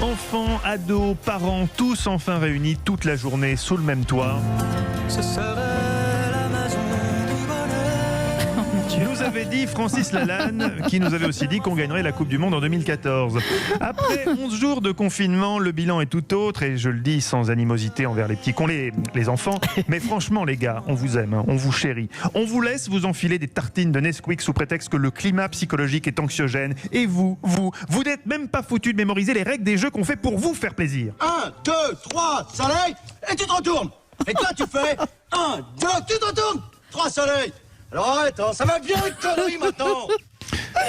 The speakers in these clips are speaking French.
Enfants, ados, parents, tous enfin réunis toute la journée sous le même toit. Ce serait la maison du bonheur. Nous avait dit Francis Lalanne, qui nous avait aussi dit qu'on gagnerait la Coupe du Monde en 2014. Après 11 jours de confinement, le bilan est tout autre, et je le dis sans animosité envers les petits cons, les enfants. Mais franchement, les gars, on vous aime, hein, on vous chérit. On vous laisse vous enfiler des tartines de Nesquik sous prétexte que le climat psychologique est anxiogène. Et vous n'êtes même pas foutus de mémoriser les règles des jeux qu'on fait pour vous faire plaisir. 1, 2, 3, soleil, et tu te retournes. Et toi, tu fais 1, 2, tu te retournes. 3 soleils. Alors arrête, hein, ça va bien les conneries maintenant.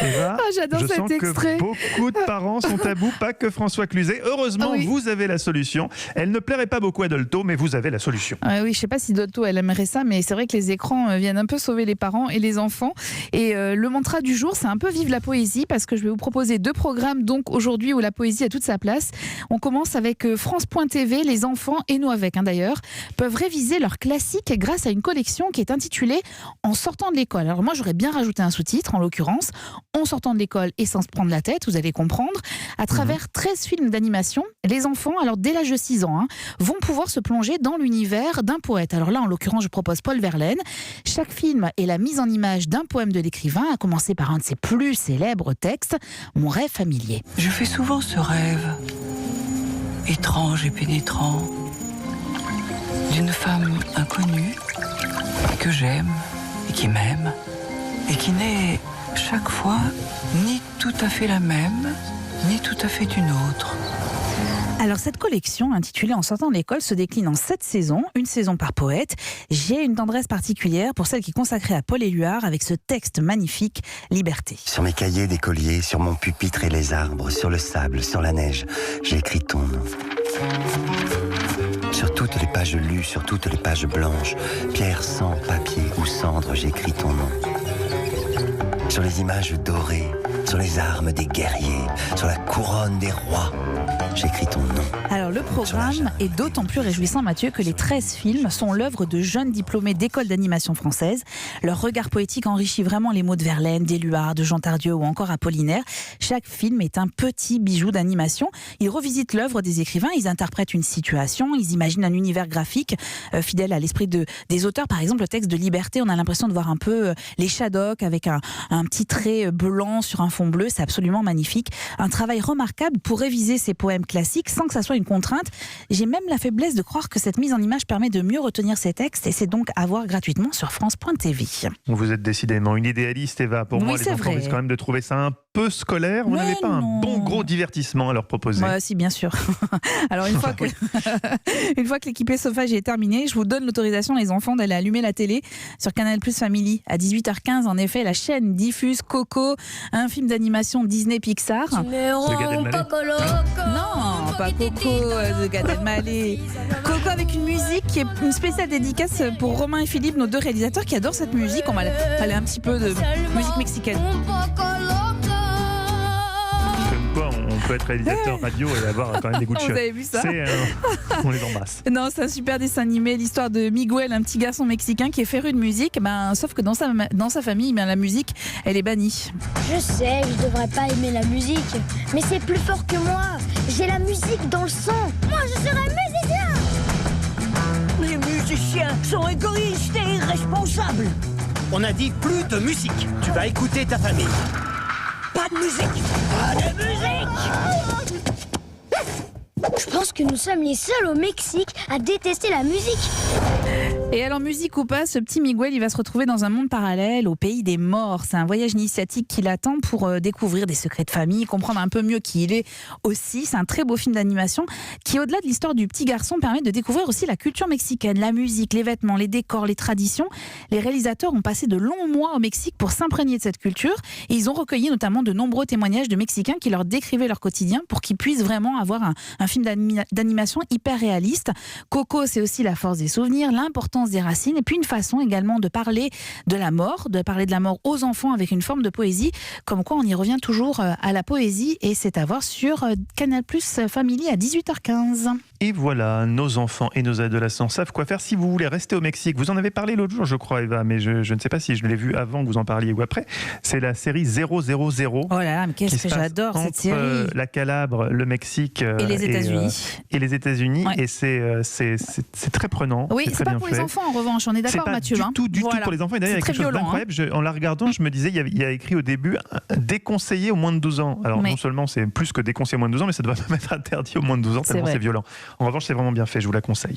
Eva, j'adore je cet sens extrait. que beaucoup de parents sont à bout, pas que François Cluzet. Heureusement, Oui. vous avez la solution. Elle ne plairait pas beaucoup à Dolto, mais vous avez la solution. Oui, je sais pas si Dolto elle aimerait ça, mais c'est vrai que les écrans viennent un peu sauver les parents et les enfants. Et le mantra du jour, c'est un peu vive la poésie, parce que je vais vous proposer 2 programmes donc aujourd'hui où la poésie a toute sa place. On commence avec France.tv. Les enfants, et nous avec d'ailleurs, peuvent réviser leurs classiques grâce à une collection qui est intitulée En sortant de l'école. Alors moi, j'aurais bien rajouté un sous-titre, en l'occurrence, En sortant de l'école et sans se prendre la tête, vous allez comprendre. À travers 13 films d'animation, les enfants, alors dès l'âge de 6 ans, vont pouvoir se plonger dans l'univers d'un poète. Alors là, en l'occurrence, je propose Paul Verlaine. Chaque film est la mise en image d'un poème de l'écrivain, à commencer par un de ses plus célèbres textes, Mon rêve familier. Je fais souvent ce rêve, étrange et pénétrant, d'une femme inconnue, que j'aime et qui m'aime, et qui n'est chaque fois ni tout à fait la même, ni tout à fait une autre. Alors cette collection, intitulée En sortant de l'école, se décline en 7 saisons, une saison par poète. J'ai une tendresse particulière pour celle qui est consacrée à Paul Éluard, avec ce texte magnifique, Liberté. Sur mes cahiers d'écolier, sur mon pupitre et les arbres, sur le sable, sur la neige, j'ai écrit ton nom. Sur toutes les pages lues, sur toutes les pages blanches, pierre, sang, papier ou cendre, j'écris ton nom. Sur les images dorées, sur les armes des guerriers, sur la couronne des rois, j'écris ton nom. Alors le programme est d'autant plus réjouissant, Mathieu, que les 13 films sont l'œuvre de jeunes diplômés d'écoles d'animation française. Leur regard poétique enrichit vraiment les mots de Verlaine, d'Éluard, de Jean Tardieu ou encore Apollinaire. Chaque film est un petit bijou d'animation. Ils revisitent l'œuvre des écrivains, ils interprètent une situation, ils imaginent un univers graphique fidèle à l'esprit des auteurs. Par exemple, le texte de Liberté, on a l'impression de voir un peu les Shadocks avec un petit trait blanc sur un fond bleu. C'est absolument magnifique. Un travail remarquable pour réviser ces poèmes classiques sans que ça soit une contrainte. J'ai même la faiblesse de croire que cette mise en image permet de mieux retenir ces textes, et c'est donc à voir gratuitement sur France.tv. Vous êtes décidément une idéaliste, Eva. Pour moi, Oui, les c'est enfants vrai. risquent quand même de trouver ça un peu scolaire. Vous Mais n'avez pas un non. bon gros divertissement à leur proposer? Si, bien sûr. Alors une fois que l'équipé Sophage est terminée, je vous donne l'autorisation, les enfants, d'aller allumer la télé sur Canal+ Family à 18h15. En effet, la chaîne diffuse Coco, un film d'animation Disney Pixar. De Gad Elmaleh. Non, pas Coco de Gad Elmaleh. Coco avec une musique qui est une spéciale dédicace pour Romain et Philippe, nos 2 réalisateurs qui adorent cette musique. On va aller un petit peu de musique mexicaine. Comme quoi, on peut être réalisateur radio et avoir quand même des goûts de Vous chiottes. avez vu ça? On les embrasse. Non, c'est un super dessin animé, l'histoire de Miguel, un petit garçon mexicain qui est féru de musique. Sauf que dans sa famille, la musique, elle est bannie. Je sais, je devrais pas aimer la musique, mais c'est plus fort que moi. J'ai la musique dans le sang. Moi, je serai musicien. Les musiciens sont égoïstes et irresponsables. On a dit plus de musique. Tu vas écouter ta famille. Pas de musique. Pas de musique. Je pense que nous sommes les seuls au Mexique à détester la musique. Et alors, musique ou pas, ce petit Miguel, il va se retrouver dans un monde parallèle, au pays des morts. C'est un voyage initiatique qui l'attend pour découvrir des secrets de famille, comprendre un peu mieux qui il est aussi. C'est un très beau film d'animation qui, au-delà de l'histoire du petit garçon, permet de découvrir aussi la culture mexicaine, la musique, les vêtements, les décors, les traditions. Les réalisateurs ont passé de longs mois au Mexique pour s'imprégner de cette culture, et ils ont recueilli notamment de nombreux témoignages de Mexicains qui leur décrivaient leur quotidien pour qu'ils puissent vraiment avoir un film d'animation hyper réaliste. Coco, c'est aussi la force des souvenirs, l'importance des racines, et puis une façon également de parler de la mort aux enfants avec une forme de poésie, comme quoi on y revient toujours à la poésie, et c'est à voir sur Canal+ Family à 18h15. Et voilà, nos enfants et nos adolescents savent quoi faire. Si vous voulez rester au Mexique, vous en avez parlé l'autre jour, je crois, Eva, mais je ne sais pas si je l'ai vu avant que vous en parliez ou après. C'est la série 000. Oh là là, mais qu'est-ce que j'adore cette série. La Calabre, le Mexique et les États-Unis. Et les États-Unis, Ouais. et c'est très prenant. Oui, c'est c'est très pas bien pour fait. les enfants en revanche, on est d'accord C'est pas Mathieu. du hein. tout Voilà. pour les enfants. Et d'ailleurs, il y a C'est quelque chose très violent, d'incroyable. En la regardant, je me disais, il y a écrit au début déconseillé aux moins de 12 ans. Alors Mais- non seulement c'est plus que déconseillé aux moins de 12 ans, mais ça doit même être interdit aux moins de 12 ans, C'est tellement vrai. c'est violent. En revanche, c'est vraiment bien fait, je vous la conseille.